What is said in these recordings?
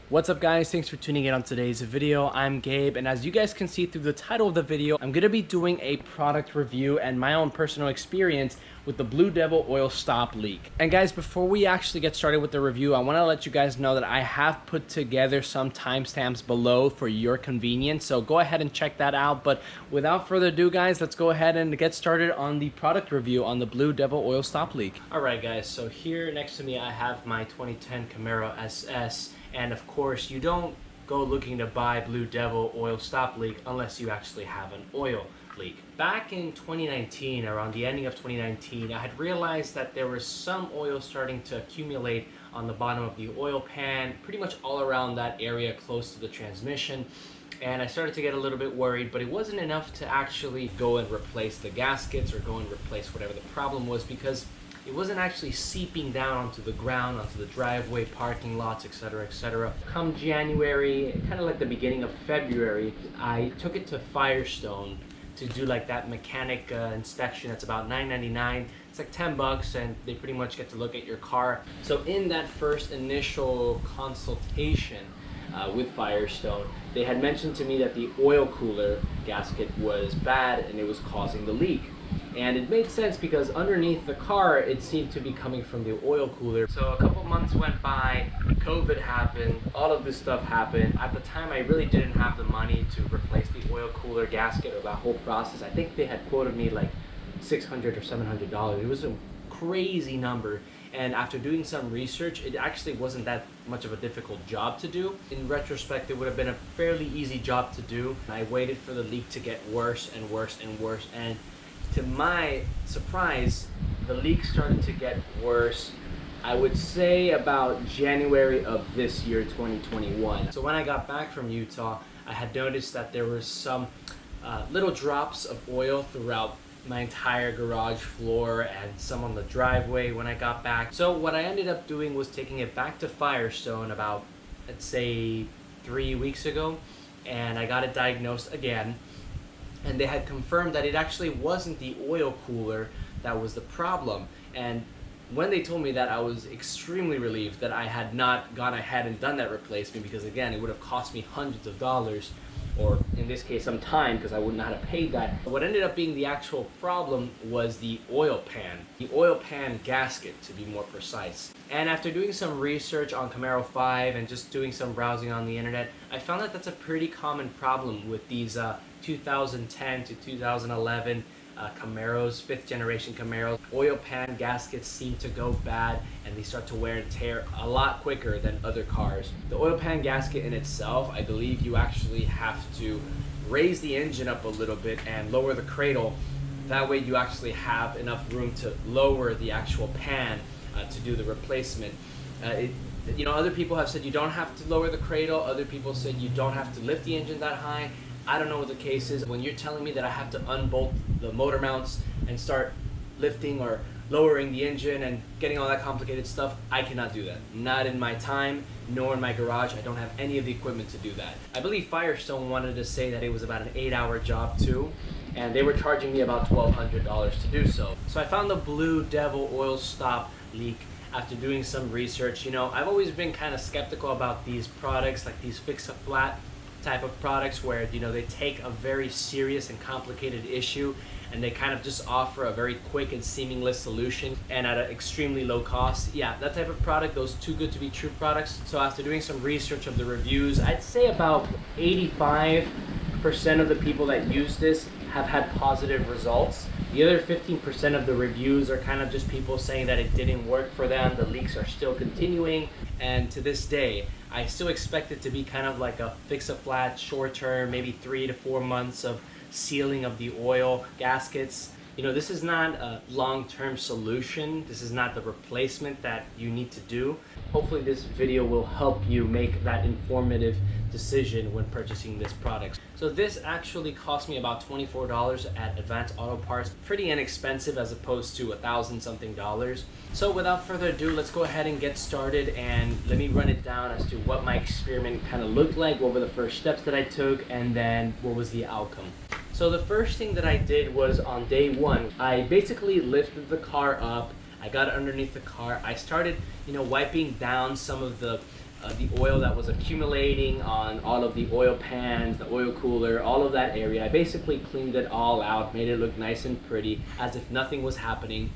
What's up guys, thanks for tuning in on today's video. I'm Gabe, and as you guys can see through the title of the video, I'm going to be doing a product review and my own personal experience with the BlueDevil Oil Stop Leak. And guys, before we actually get started with the review, I want to let you guys know that I have put together some timestamps below for your convenience, so go ahead and check that out. But without further ado guys, let's go ahead and get started on the product review on the BlueDevil Oil Stop Leak. Alright guys, so here next to me I have my 2010 Camaro SS. And of course, you don't go looking to buy BlueDevil Oil Stop Leak unless you actually have an oil leak. Back in 2019, around the ending of 2019, I had realized that there was some oil starting to accumulate on the bottom of the oil pan, pretty much all around that area close to the transmission. And I started to get a little bit worried, but it wasn't enough to actually go and replace the gaskets or go and replace whatever the problem was, because it wasn't actually seeping down onto the ground, onto the driveway, parking lots, etc., etc. Come January, kind of like the beginning of February, I took it to Firestone to do like that mechanic inspection. It's about $9.99. It's like 10 bucks, and they pretty much get to look at your car. So in that first initial consultation with Firestone, they had mentioned to me that the oil cooler gasket was bad and it was causing the leak. And it made sense because underneath the car, it seemed to be coming from the oil cooler. So a couple months went by, COVID happened, all of this stuff happened. At the time, I really didn't have the money to replace the oil cooler gasket or that whole process. I think they had quoted me like $600 or $700. It was a crazy number. And after doing some research, it actually wasn't that much of a difficult job to do. In retrospect, it would have been a fairly easy job to do. I waited for the leak to get worse and worse and worse. And to my surprise, the leak started to get worse, I would say about January of this year, 2021. So when I got back from Utah, I had noticed that there were some little drops of oil throughout my entire garage floor and some on the driveway when I got back. So what I ended up doing was taking it back to Firestone about, let's say, 3 weeks ago, and I got it diagnosed again. And they had confirmed that it actually wasn't the oil cooler that was the problem. And when they told me that, I was extremely relieved that I had not gone ahead and done that replacement, because again, it would have cost me hundreds of dollars, or in this case some time, because I would not have paid that. What ended up being the actual problem was the oil pan gasket, to be more precise. And after doing some research on Camaro 5 and just doing some browsing on the internet, I found that that's a pretty common problem with these 2010 to 2011 Camaros, 5th generation Camaros. Oil pan gaskets seem to go bad and they start to wear and tear a lot quicker than other cars. The oil pan gasket in itself, I believe you actually have to raise the engine up a little bit and lower the cradle. That way you actually have enough room to lower the actual pan to do the replacement. You know, other people have said you don't have to lower the cradle. Other people said you don't have to lift the engine that high. I don't know what the case is. When you're telling me that I have to unbolt the motor mounts and start lifting or lowering the engine and getting all that complicated stuff, I cannot do that. Not in my time, nor in my garage. I don't have any of the equipment to do that. I believe Firestone wanted to say that it was about an 8-hour job too, and they were charging me about $1,200 to do so. So I found the BlueDevil Oil Stop Leak after doing some research. You know, I've always been kind of skeptical about these products, like these fix-a-flat type of products, where, you know, they take a very serious and complicated issue and they kind of just offer a very quick and seamless solution and at an extremely low cost. Yeah, that type of product, those too good to be true products. So after doing some research of the reviews, I'd say about 85% of the people that use this have had positive results. The other 15% of the reviews are kind of just people saying that it didn't work for them, the leaks are still continuing, and to this day, I still expect it to be kind of like a fix-a-flat, short-term, maybe 3 to 4 months of sealing of the oil gaskets. You know, this is not a long-term solution. This is not the replacement that you need to do. Hopefully this video will help you make that informative decision when purchasing this product. So this actually cost me about $24 at Advanced Auto Parts. Pretty inexpensive as opposed to $1,000 something. So without further ado, let's go ahead and get started, and let me run it down as to what my experiment kind of looked like, what were the first steps that I took, and then what was the outcome. So the first thing that I did was on day one, I basically lifted the car up, I got it underneath the car, I started, wiping down some of the the oil that was accumulating on all of the oil pans, the oil cooler, all of that area. I basically cleaned it all out, made it look nice and pretty, as if nothing was happening.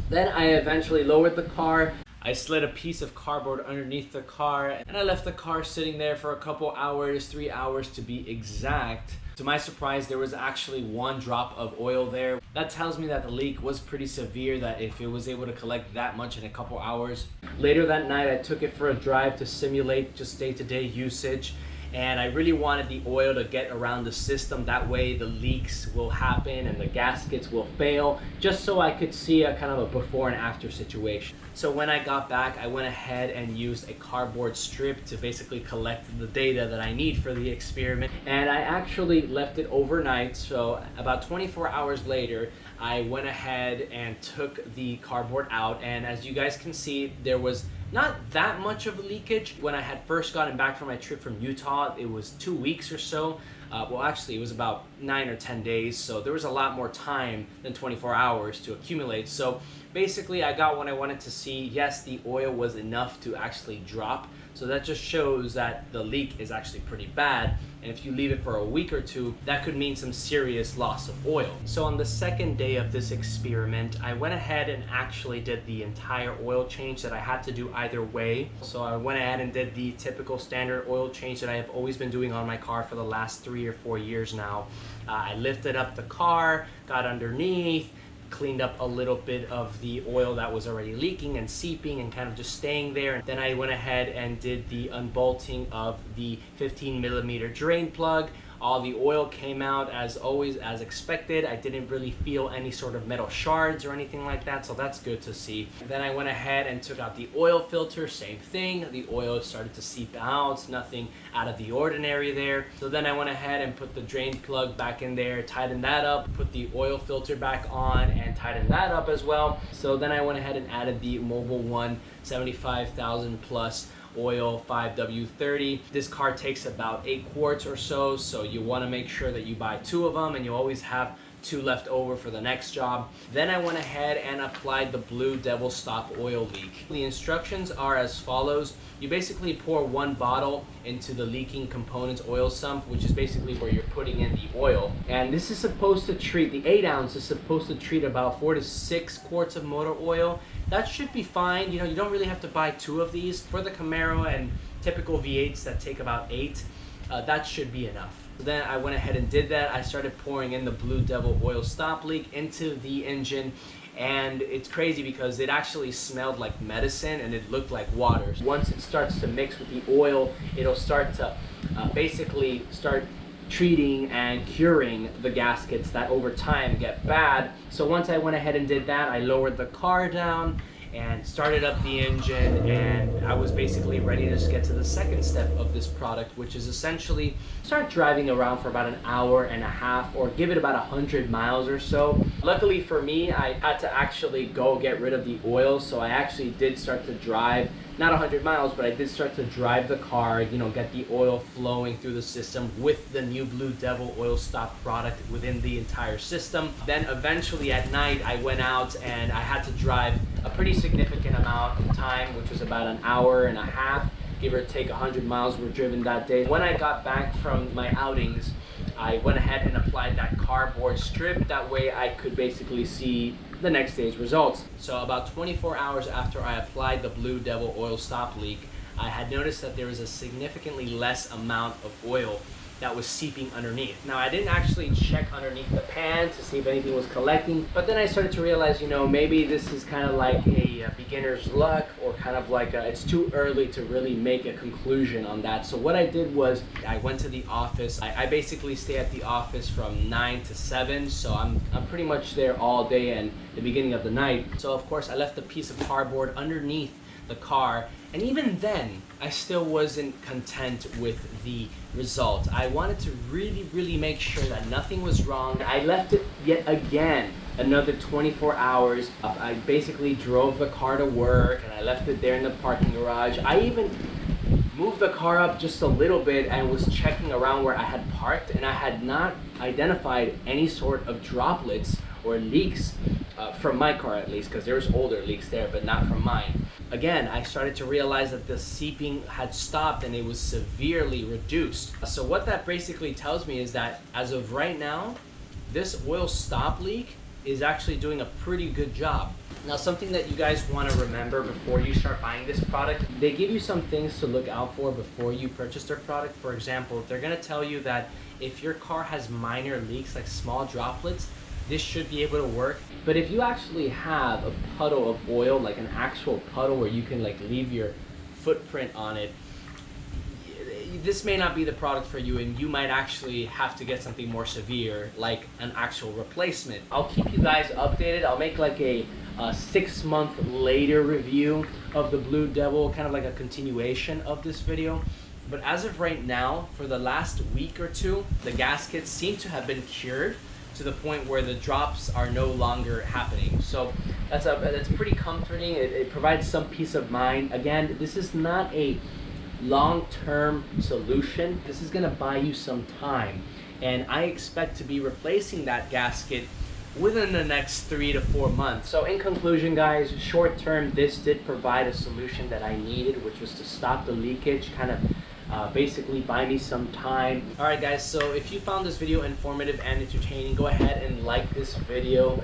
Then I eventually lowered the car. I slid a piece of cardboard underneath the car, and I left the car sitting there for a couple hours, 3 hours to be exact. To my surprise, there was actually 1 drop of oil there. That tells me that the leak was pretty severe, that if it was able to collect that much in a couple hours. Later that night, I took it for a drive to simulate just day-to-day usage. And I really wanted the oil to get around the system. That way the leaks will happen and the gaskets will fail, just so I could see a kind of a before and after situation. So when I got back, I went ahead and used a cardboard strip to basically collect the data that I need for the experiment. And I actually left it overnight. So about 24 hours later, I went ahead and took the cardboard out. And as you guys can see, there was not that much of a leakage. When I had first gotten back from my trip from Utah, it was 2 weeks or so. Well, actually, it was about 9 or 10 days, so there was a lot more time than 24 hours to accumulate. So basically, I got what I wanted to see. Yes, the oil was enough to actually drop, so that just shows that the leak is actually pretty bad. And if you leave it for a week or two, that could mean some serious loss of oil. So on the second day of this experiment, I went ahead and actually did the entire oil change that I had to do either way. So I went ahead and did the typical standard oil change that I have always been doing on my car for the last 3 or 4 years now. I lifted up the car, got underneath, cleaned up a little bit of the oil that was already leaking and seeping and kind of just staying there. Then I went ahead and did the unbolting of the 15mm drain plug. All the oil came out as always, as expected. I didn't really feel any sort of metal shards or anything like that, so that's good to see. Then I went ahead and took out the oil filter, same thing. The oil started to seep out, nothing out of the ordinary there. So then I went ahead and put the drain plug back in there, tightened that up, put the oil filter back on and tightened that up as well. So then I went ahead and added the Mobil 1 75,000 plus oil 5W30. This car takes about 8 quarts or so, so you want to make sure that you buy 2 of them and you always have 2 left over for the next job. Then I went ahead and applied the BlueDevil Stop Oil Leak. The instructions are as follows. You basically pour 1 bottle into the leaking components oil sump, which is basically where you're putting in the oil. And this is supposed to treat, the 8 ounce is supposed to treat about 4 to 6 quarts of motor oil. That should be fine. You know, you don't really have to buy 2 of these. For the Camaro and typical V8s that take about 8, that should be enough. Then I went ahead and did that. I started pouring in the BlueDevil Oil Stop Leak into the engine, and it's crazy because it actually smelled like medicine and it looked like water. Once it starts to mix with the oil, it'll start to basically start treating and curing the gaskets that over time get bad. So once I went ahead and did that, I lowered the car down and started up the engine, and I was basically ready to just get to the second step of this product, which is essentially start driving around for about an hour and a half, or give it about 100 miles or so. Luckily for me, I had to actually go get rid of the oil, so I actually did start to drive, not 100 miles, but I did start to drive the car, you know, get the oil flowing through the system with the new BlueDevil Oil Stop product within the entire system. Then eventually at night, I went out and I had to drive a pretty significant amount of time, which was about an hour and a half, give or take 100 miles were driven that day. When I got back from my outings, I went ahead and applied that cardboard strip. That way I could basically see the next day's results. So about 24 hours after I applied the BlueDevil Oil Stop Leak, I had noticed that there was a significantly less amount of oil that was seeping underneath. Now, I didn't actually check underneath the pan to see if anything was collecting, but then I started to realize, you know, maybe this is kind of like a beginner's luck, or kind of like it's too early to really make a conclusion on that. So what I did was I went to the office. I basically stay at the office from 9 to 7, so I'm pretty much there all day and the beginning of the night. So of course I left a piece of cardboard underneath the car, and even then I still wasn't content with the result. I wanted to really make sure that nothing was wrong. I left it yet again another 24 hours. I basically drove the car to work and I left it there in the parking garage. I even moved the car up just a little bit and was checking around where I had parked, and I had not identified any sort of droplets or leaks from my car, at least, because there was older leaks there, but not from mine. again, I started to realize that the seeping had stopped and it was severely reduced. So what that basically tells me is that as of right now, this oil stop leak is actually doing a pretty good job. Now, something that you guys want to remember before you start buying this product, they give you some things to look out for before you purchase their product. For example, they're going to tell you that if your car has minor leaks, like small droplets, this should be able to work. But if you actually have a puddle of oil, like an actual puddle where you can like leave your footprint on it, this may not be the product for you, and you might actually have to get something more severe, like an actual replacement. I'll keep you guys updated. I'll make like a 6-month later review of the BlueDevil, kind of like a continuation of this video. But as of right now, for the last week or two, the gaskets seem to have been cured to the point where the drops are no longer happening. So that's pretty comforting. It provides some peace of mind. Again, this is not a long-term solution. This is gonna buy you some time, and I expect to be replacing that gasket within the next 3 to 4 months. So in conclusion, guys, short term, this did provide a solution that I needed, which was to stop the leakage, kind of basically buy me some time. All right, guys, so if you found this video informative and entertaining, go ahead and like this video.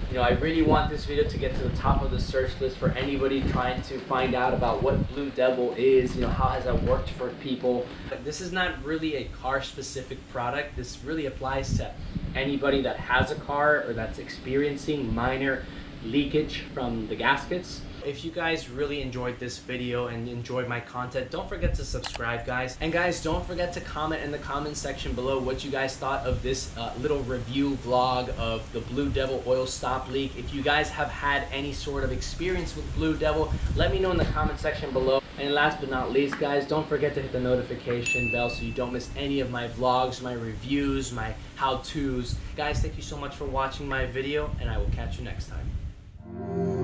You know, I really want this video to get to the top of the search list for anybody trying to find out about what BlueDevil is, you know, how has that worked for people. This is not really a car specific product. This really applies to anybody that has a car or that's experiencing minor leakage from the gaskets. If you guys really enjoyed this video and enjoyed my content, don't forget to subscribe, guys. And guys, don't forget to comment in the comment section below what you guys thought of this little review vlog of the BlueDevil Oil Stop Leak. If you guys have had any sort of experience with BlueDevil, let me know in the comment section below. And last but not least, guys, don't forget to hit the notification bell so you don't miss any of my vlogs, my reviews, my how-tos. Guys, thank you so much for watching my video, and I will catch you next time.